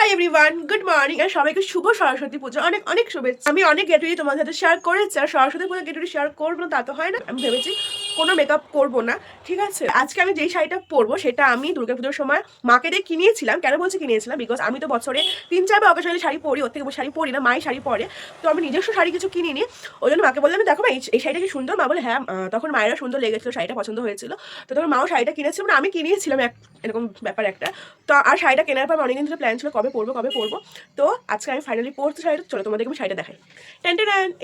Hi everyone, good morning আর সবাইকে শুভ সরস্বতী পুজো অনেক অনেক শুভেচ্ছা। আমি অনেক গেট রেডি তোমাদের সাথে শেয়ার করেছি, আর সরস্বতী পুজো গেট রেডি শেয়ার করবো না তা তো হয় না। আমি ভেবেছি কোনো মেকআপ করবো না, ঠিক আছে। আজকে আমি যেই শাড়িটা পরবো সেটা আমি দুর্গাপুজোর সময় মাকে দিয়ে কিনিয়েছিলাম। কেন বলছি কিনিয়েছিলাম, বিকজ আমি তো বছরে 3-4বার অকেশনালি শাড়ি পরি, ওর থেকে শাড়ি পরি না, মাই শাড়ি পরে। তো আমি নিজস্ব শাড়ি কিছু কিনিনি, ওই জন্য মাকে বললাম দেখো মা এই শাড়িটা কি সুন্দর। মা বলে হ্যাঁ। তখন মায়েরা সুন্দর লেগেছিল, শাড়িটা পছন্দ হয়েছিল। তো তখন মাও শাড়িটা কিনেছিল, মানে আমি কিনিয়েছিলাম এরকম ব্যাপার একটা। তো আর শাড়িটা কেনার পর অনেকদিন ধরে প্ল্যান ছিল কবে পরবো। তো আজকে আমি ফাইনালি পরতে শাড়িটা, চলো তোমাদেরকে আমি শাড়িটা দেখাই। টেন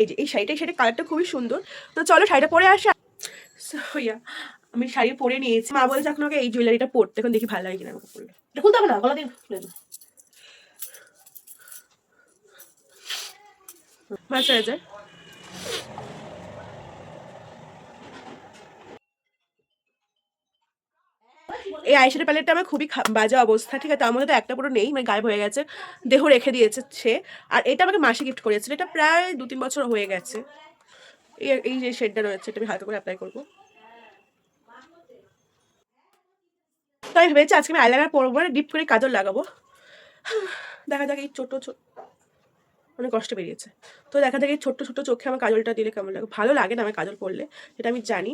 এই যে এই শাড়িটা কালারটা খুবই সুন্দর। তো চলো শাড়িটা পরে আসা। ইয়া আমি শাড়ি পরে নিয়েছি, মা বলেছে এখন ওকে এই জুয়েলারিটা পরতে, এখন দেখি ভালো লাগে কিনা আমাকে পরলে। এটা খুলতে হবে না, গলা দিয়ে খুলে দেবো। মাস্টার যায় এই আইশ্যাডো প্যালেটটা আমার খুবই বাজে অবস্থা, ঠিক আছে। তার মধ্যে তো একটা পুরো নেই, মানে গায়েব হয়ে গেছে, দেহ রেখে দিয়েছে সে। আর এটা আমাকে মাসে গিফট করেছিল, এটা প্রায় 2-3 বছর হয়ে গেছে। এই যে শেডটা রয়েছে এটা আমি হালকা করে অ্যাপ্লাই করবো। তো আমি ভেবেছি আজকে আমি আইলাইনার পরবো না, ডিপ করে কাজল লাগাবো। দেখা যাক এই ছোট অনেক কষ্ট বেরিয়েছে। তো দেখা যাক এই ছোট্ট ছোট্ট চোখে আমার কাজলটা দিলে কেমন লাগে। ভালো লাগে না আমার কাজল পরলে, সেটা আমি জানি।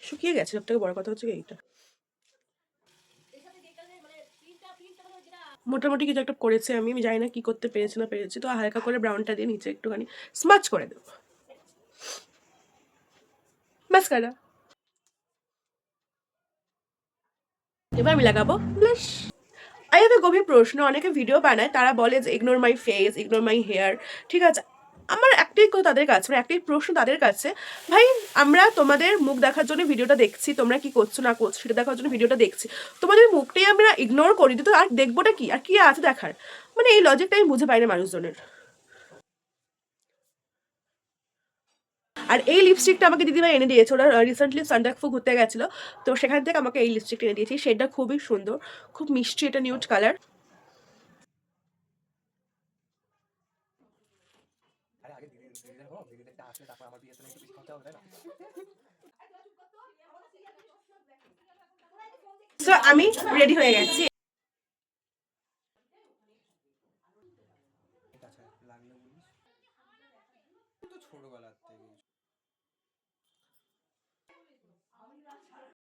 শুকিয়ে গেছে, সব থেকে বড় কথা হচ্ছে এইটা। মোটামুটি কিছু একটা করেছে, আমি জানি না কি করতে পেরেছি না পেরেছি। তো হালকা করে ব্রাউনটা দিয়ে নিচে একটুখানি স্মাচ করে দেবো, মাস্কারা। এবার আমি লাগাবো ব্লাশ। আই হ্যাভ এ গভীর প্রশ্ন, অনেকে ভিডিও বানায়, তারা বলে যে ignore my face, ignore my hair, ঠিক আছে। আমার একটাই কথা তাদের কাছে, মানে একটাই প্রশ্ন তাদের কাছে, ভাই আমরা তোমাদের মুখ দেখার জন্য ভিডিওটা দেখছি, তোমরা কি করছো না করছো সেটা দেখার জন্য ভিডিওটা দেখছি। তোমাদের মুখটাই আমরা ইগনোর করি, তো আর দেখবোটা কি, আর কি আছে দেখার? মানে এই লজিকটা আমি বুঝে পাই না মানুষজনের। আর এই লিপস্টিকটা আমাকে দিদিভাই এনে দিয়েছে, ওরা রিসেন্টলি সান্ডাকফু ঘুরতে গেছিলো, তো সেখান থেকে আমাকে এই লিপস্টিকটা এনে দিয়েছে। শেডটা খুবই সুন্দর, খুব মিষ্টি, এটা নিউড কালার। সো আমি রেডি হয়ে গেছি।